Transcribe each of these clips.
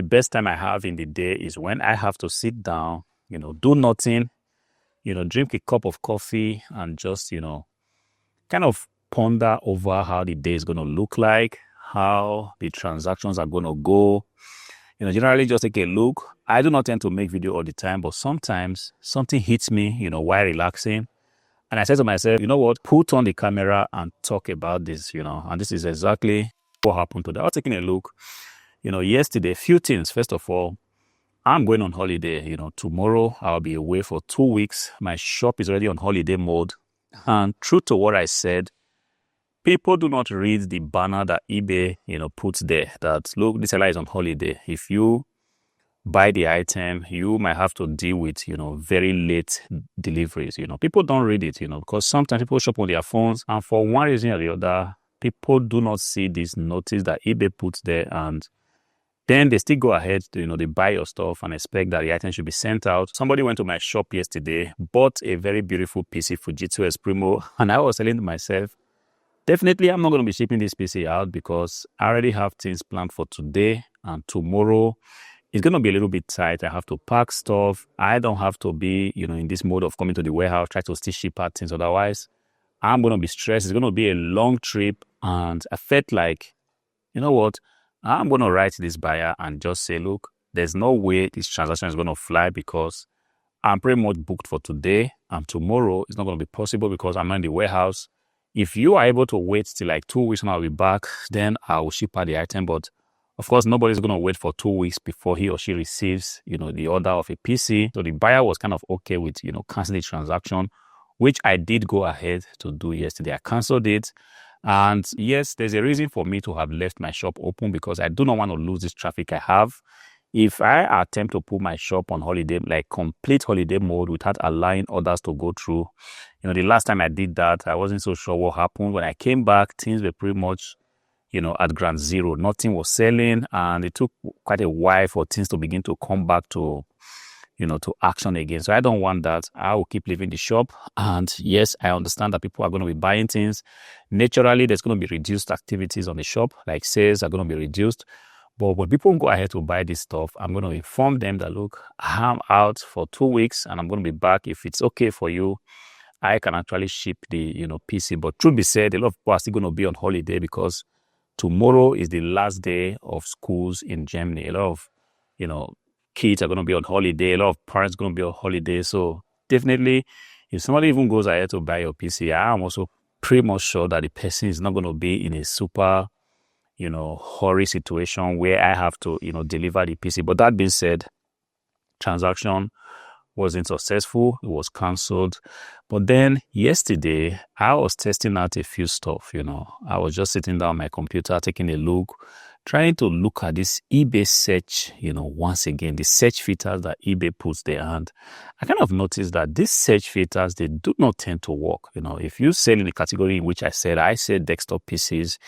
the best time I have in the day is when I have to sit down, do nothing, drink a cup of coffee and just, kind of ponder over how the day is going to look like, how the transactions are going to go. Generally just take a look. I do not tend to make video all the time, but sometimes something hits me, while relaxing. And I said to myself, you know what, put on the camera and talk about this, and this is exactly what happened today. I was taking a look, yesterday, a few things. First of all, I'm going on holiday, tomorrow I'll be away for 2 weeks. My shop is already on holiday mode. And true to what I said, people do not read the banner that eBay, puts there that, look, this seller is on holiday. If you buy the item, you might have to deal with, very late deliveries. People don't read it, because sometimes people shop on their phones, and for one reason or the other, people do not see this notice that eBay puts there, and then they still go ahead to, they buy your stuff and expect that the item should be sent out. Somebody went to my shop yesterday, bought a very beautiful PC Fujitsu Esprimo, and I was telling to myself, definitely I'm not going to be shipping this PC out because I already have things planned for today and tomorrow. It's going to be a little bit tight. I have to pack stuff. I don't have to be, in this mode of coming to the warehouse, try to still ship out things. Otherwise, I'm going to be stressed. It's going to be a long trip. And I felt like, you know what? I'm going to write this buyer and just say, look, there's no way this transaction is going to fly because I'm pretty much booked for today. And tomorrow it's not going to be possible because I'm not in the warehouse. If you are able to wait till like 2 weeks and I'll be back, then I will ship out the item. But of course, nobody's going to wait for 2 weeks before he or she receives, the order of a PC. So the buyer was kind of okay with, canceling the transaction, which I did go ahead to do yesterday. I canceled it. And yes, there's a reason for me to have left my shop open because I do not want to lose this traffic I have. If I attempt to put my shop on holiday, like complete holiday mode without allowing others to go through, the last time I did that, I wasn't so sure what happened. When I came back, things were pretty much at ground zero. Nothing was selling, and it took quite a while for things to begin to come back to, to action again. So I don't want that. I will keep leaving the shop. And yes, I understand that people are going to be buying things. Naturally, there's going to be reduced activities on the shop, like sales are going to be reduced. But when people go ahead to buy this stuff, I'm going to inform them that, look, I'm out for 2 weeks and I'm going to be back. If it's okay for you, I can actually ship the, PC. But truth be said, a lot of people are still going to be on holiday because tomorrow is the last day of schools in Germany. A lot of, kids are going to be on holiday. A lot of parents are going to be on holiday. So definitely, if somebody even goes ahead to buy your PC, I'm also pretty much sure that the person is not going to be in a super, hurry situation where I have to, deliver the PC. But that being said, transaction wasn't successful. It was cancelled. But then yesterday, I was testing out a few stuff, I was just sitting down on my computer, taking a look, trying to look at this eBay search, once again, the search filters that eBay puts there. And I kind of noticed that these search filters, they do not tend to work. If you sell in the category in which I said desktop PCs,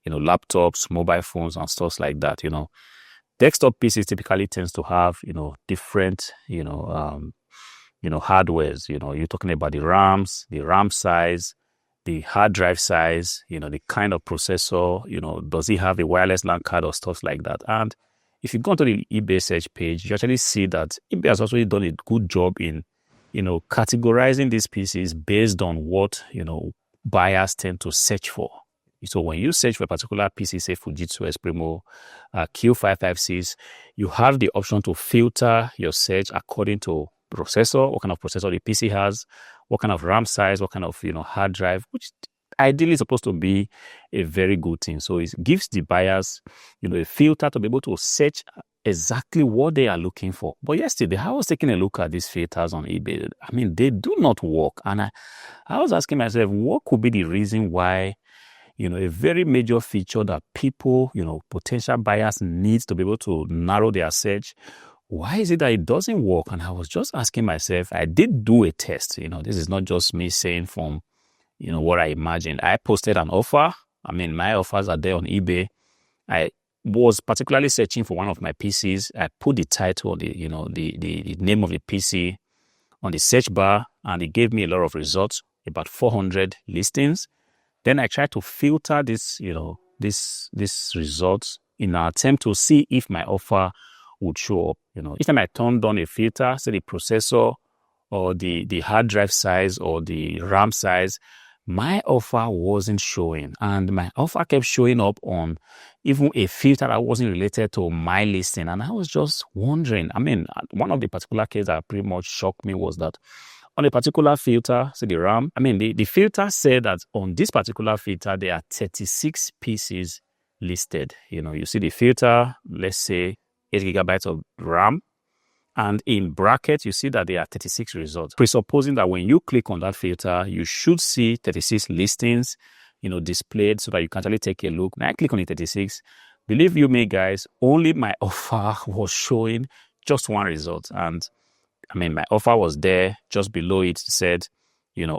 laptops, mobile phones, and stuff like that, desktop PCs typically tends to have, different, hardwares. You're talking about the RAMs, the RAM size, the hard drive size, the kind of processor, does it have a wireless LAN card or stuff like that. And if you go to the eBay search page, you actually see that eBay has also done a good job in, categorizing these PCs based on what, buyers tend to search for. So when you search for a particular PC, say Fujitsu Esprimo Q556, you have the option to filter your search according to processor, what kind of processor the PC has, what kind of RAM size, what kind of hard drive, which ideally is supposed to be a very good thing. So it gives the buyers a filter to be able to search exactly what they are looking for. But yesterday I was taking a look at these filters on eBay. I mean, they do not work. And I was asking myself, what could be the reason why a very major feature that people, potential buyers need to be able to narrow their search, why is it that it doesn't work? And I was just asking myself, I did do a test. This is not just me saying from, what I imagined. I posted an offer. I mean, my offers are there on eBay. I was particularly searching for one of my PCs. I put the title, the name of the PC on the search bar, and it gave me a lot of results, about 400 listings. Then I tried to filter this results in an attempt to see if my offer would show up. Each time I turned on a filter, say the processor or the hard drive size or the RAM size, my offer wasn't showing. And my offer kept showing up on even a filter that wasn't related to my listing. And I was just wondering, one of the particular cases that pretty much shocked me was that on a particular filter, say the RAM, the filter said that on this particular filter, there are 36 pieces listed. You see the filter, let's say 8 gigabytes of RAM, and in brackets, you see that there are 36 results, presupposing that when you click on that filter, you should see 36 listings, displayed so that you can actually take a look. Now I click on the 36. Believe you me, guys, only my offer was showing just one result. And my offer was there. Just below it said,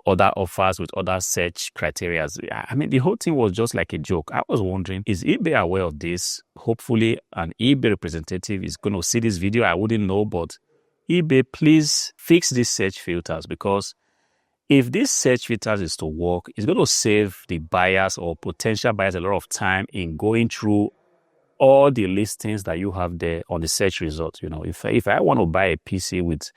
other offers with other search criteria. The whole thing was just like a joke. I was wondering, is eBay aware of this? Hopefully an eBay representative is going to see this video. I wouldn't know, but eBay, please fix these search filters, because if these search filters is to work, it's going to save the buyers or potential buyers a lot of time in going through all the listings that you have there on the search results. If I want to buy a PC with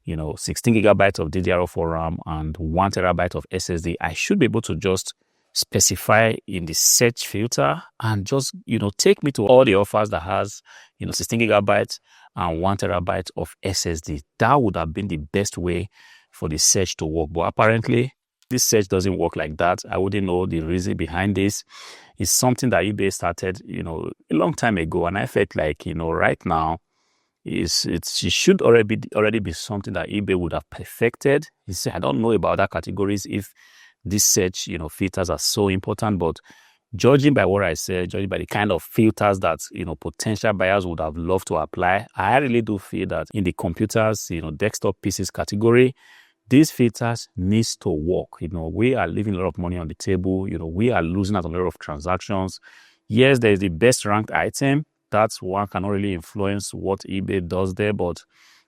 16 gigabytes of DDR4 RAM and 1 terabyte of SSD, I should be able to just specify in the search filter and just, take me to all the offers that has, 16 gigabytes and 1 terabyte of SSD. That would have been the best way for the search to work. But apparently, this search doesn't work like that. I wouldn't know the reason behind this. It's something that eBay started, a long time ago. And I felt like, right now, it should already be something that eBay would have perfected. I don't know about other categories if this search, filters are so important, but judging by what I said, judging by the kind of filters that, potential buyers would have loved to apply, I really do feel that in the computers, desktop PCs category, these filters needs to work. We are leaving a lot of money on the table. We are losing out on a lot of transactions. Yes, there is the best ranked item. That's one cannot really influence what eBay does there, but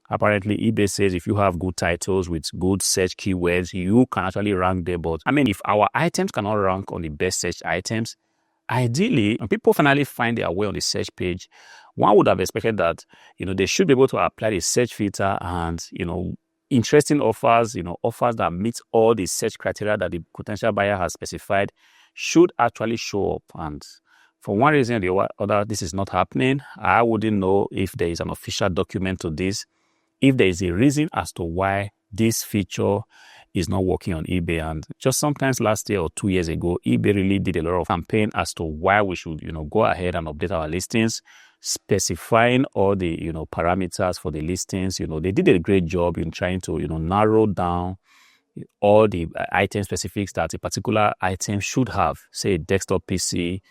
apparently eBay says if you have good titles with good search keywords, you can actually rank there. But if our items cannot rank on the best search items, ideally, when people finally find their way on the search page, one would have expected that, they should be able to apply the search filter and, interesting offers, offers that meet all the search criteria that the potential buyer has specified should actually show up. And for one reason or the other, this is not happening. I wouldn't know if there is an official document to this, if there is a reason as to why this feature is not working on eBay. And just sometimes last year or 2 years ago, eBay really did a lot of campaign as to why we should, go ahead and update our listings, specifying all the, parameters for the listings. They did a great job in trying to, narrow down all the item specifics that a particular item should have, say a desktop PC.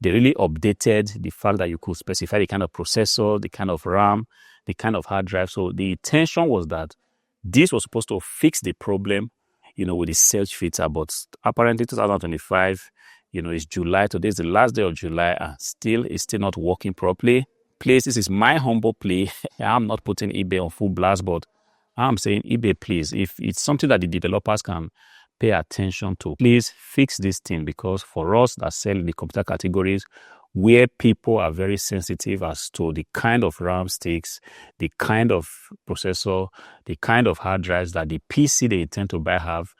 They really updated the fact that you could specify the kind of processor, the kind of RAM, the kind of hard drive. So the intention was that this was supposed to fix the problem, with the search filter. But apparently 2025, it's July. Today is the last day of July and it's still not working properly. Please, this is my humble plea. I'm not putting eBay on full blast, but I'm saying eBay, please, if it's something that the developers can pay attention to, please fix this thing, because for us that sell in the computer categories where people are very sensitive as to the kind of RAM sticks, the kind of processor, the kind of hard drives that the PC they intend to buy have,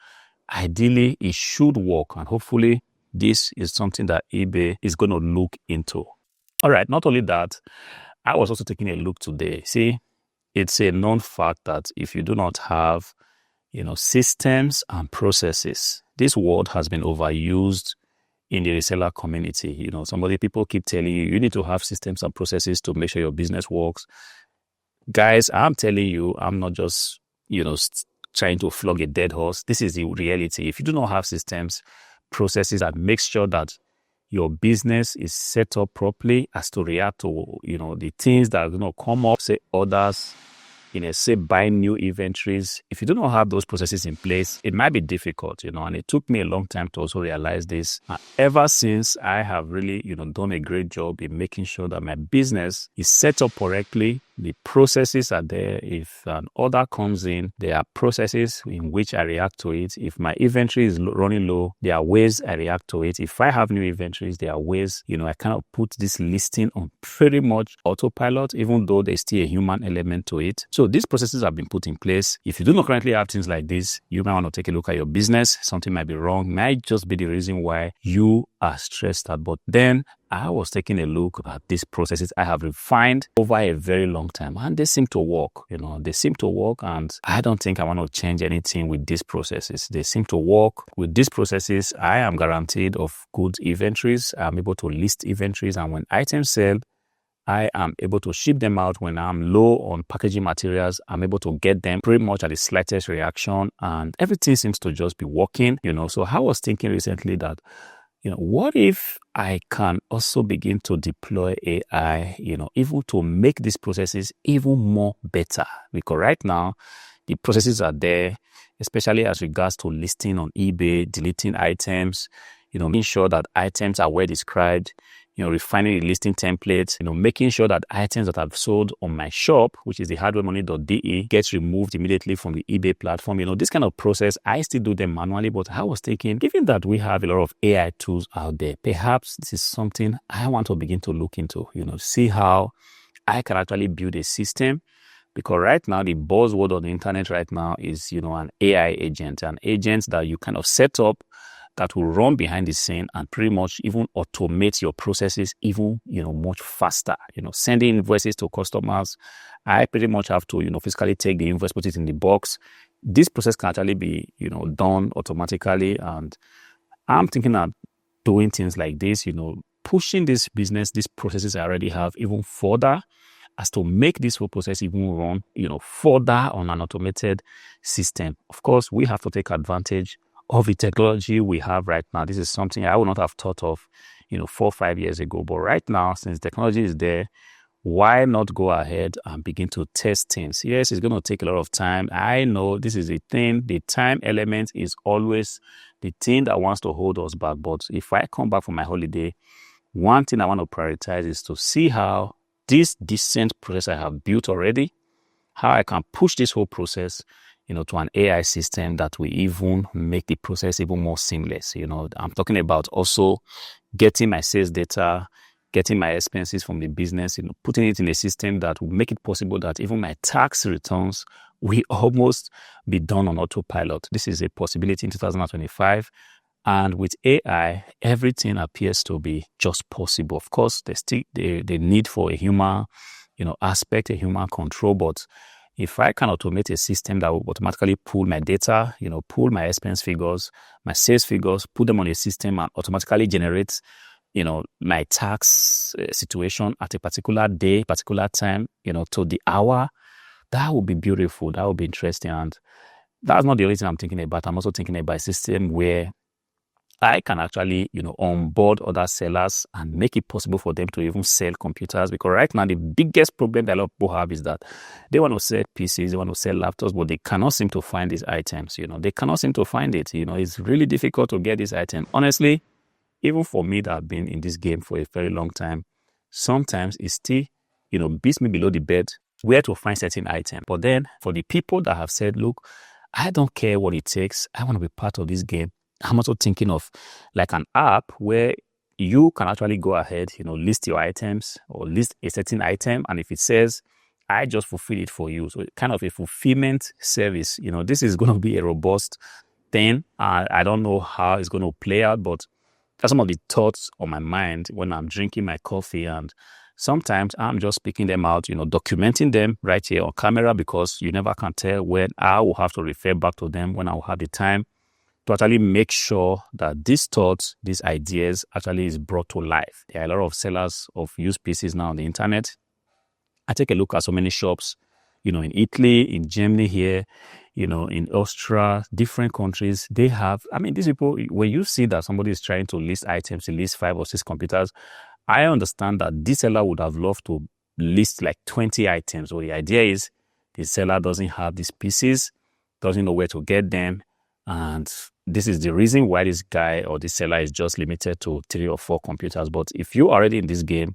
ideally it should work. And hopefully this is something that eBay is going to look into. All right, not only that, I was also taking a look today. See, it's a known fact that if you do not have systems and processes, this word has been overused in the reseller community. People keep telling you need to have systems and processes to make sure your business works. Guys, I'm telling you, I'm not just, trying to flog a dead horse. This is the reality. If you do not have systems, processes that make sure that your business is set up properly as to react to, the things that are going to come up, say orders, say buying new inventories. If you do not have those processes in place, it might be difficult, and it took me a long time to also realize this. And ever since, I have really, done a great job in making sure that my business is set up correctly, The processes are there. If an order comes in, there are processes in which I react to it. If my inventory is running low, there are ways I react to it. If I have new inventories, there are ways, I kind of put this listing on pretty much autopilot, even though there's still a human element to it. So these processes have been put in place. If you do not currently have things like this, you might want to take a look at your business. Something might be wrong, might just be the reason why you are stressed out. But then I was taking a look at these processes I have refined over a very long time, and they seem to work. They seem to work, and I don't think I want to change anything with these processes. They seem to work. With these processes, I am guaranteed of good inventories. I'm able to list inventories, and when items sell, I am able to ship them out. When I'm low on packaging materials, I'm able to get them pretty much at the slightest reaction, and everything seems to just be working. So I was thinking recently that, what if I can also begin to deploy AI, even to make these processes even more better? Because right now, the processes are there, especially as regards to listing on eBay, deleting items, making sure that items are well described, refining the listing templates, making sure that items that I've sold on my shop, which is the hardwaremoney.de, gets removed immediately from the eBay platform. This kind of process, I still do them manually, but I was thinking, given that we have a lot of AI tools out there, perhaps this is something I want to begin to look into, see how I can actually build a system. Because right now, the buzzword on the internet right now is, an AI agent, an agent that you kind of set up that will run behind the scene and pretty much even automate your processes even, much faster. Sending invoices to customers, I pretty much have to, physically take the invoice, put it in the box. This process can actually be, done automatically. And I'm thinking of doing things like this, pushing this business, these processes I already have even further, as to make this whole process even run, further on an automated system. Of course, we have to take advantage of the technology we have right now. This is something I would not have thought of, 4 or 5 years ago. But right now, since technology is there, why not go ahead and begin to test things? Yes, it's going to take a lot of time. I know this is the thing. The time element is always the thing that wants to hold us back. But if I come back from my holiday, one thing I want to prioritize is to see how this decent process I have built already, how I can push this whole process, to an AI system that will even make the process even more seamless. I'm talking about also getting my sales data, getting my expenses from the business, putting it in a system that will make it possible that even my tax returns will almost be done on autopilot. This is a possibility in 2025. And with AI, everything appears to be just possible. Of course, there's still the need for a human, aspect, a human control. But if I can automate a system that will automatically pull my data, pull my expense figures, my sales figures, put them on a system and automatically generate, my tax situation at a particular day, particular time, to the hour, that would be beautiful. That would be interesting. And that's not the only thing I'm thinking about. I'm also thinking about a system where I can actually, onboard other sellers and make it possible for them to even sell computers. Because right now, the biggest problem that a lot of people have is that they want to sell PCs, they want to sell laptops, but they cannot seem to find these items. They cannot seem to find it. It's really difficult to get this item. Honestly, even for me that have been in this game for a very long time, sometimes it still, beats me below the bed where to find certain items. But then for the people that have said, look, I don't care what it takes, I want to be part of this game, I'm also thinking of like an app where you can actually go ahead, list your items or list a certain item. And if it says, I just fulfill it for you. So kind of a fulfillment service. This is going to be a robust thing. I don't know how it's going to play out, but that's some of the thoughts on my mind when I'm drinking my coffee. And sometimes I'm just speaking them out, documenting them right here on camera, because you never can tell when I will have to refer back to them, when I will have the time to actually make sure that these thoughts, these ideas actually is brought to life. There are a lot of sellers of used PCs now on the internet. I take a look at so many shops, in Italy, in Germany here, in Austria, different countries. They have, these people, when you see that somebody is trying to list items, to list 5 or 6 computers, I understand that this seller would have loved to list like 20 items. So the idea is the seller doesn't have these PCs, doesn't know where to get them. And this is the reason why this guy or this seller is just limited to 3 or 4 computers. But if you're already in this game,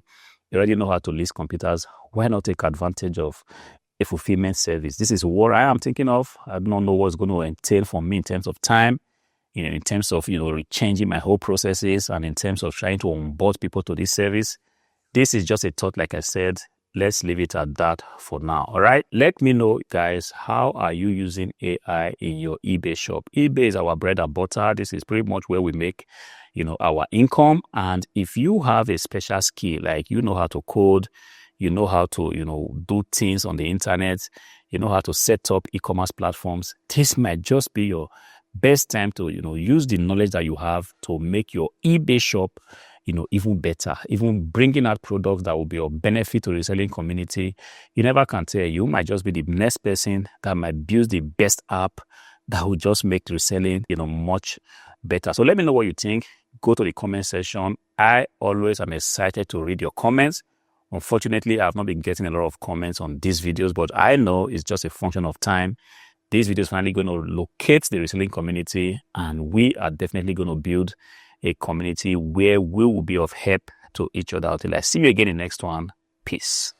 You already know how to list computers. Why not take advantage of a fulfillment service? This is what I am thinking of. I don't know what's going to entail for me in terms of time, in terms of, changing my whole processes, and in terms of trying to onboard people to this service. This is just a thought, like I said. Let's leave it at that for now. All right. Let me know, guys, how are you using AI in your eBay shop? eBay is our bread and butter. This is pretty much where we make, our income. And if you have a special skill, like you know how to code, you know how to, do things on the internet, you know how to set up e-commerce platforms, this might just be your best time to, use the knowledge that you have to make your eBay shop even better, even bringing out products that will be of benefit to the reselling community. You never can tell. You might just be the next person that might build the best app that will just make reselling, much better. So let me know what you think. Go to the comment section. I always am excited to read your comments. Unfortunately, I've not been getting a lot of comments on these videos, but I know it's just a function of time. This video is finally going to locate the reselling community, and we are definitely going to build a community where we will be of help to each other. Until I see you again in the next one. Peace.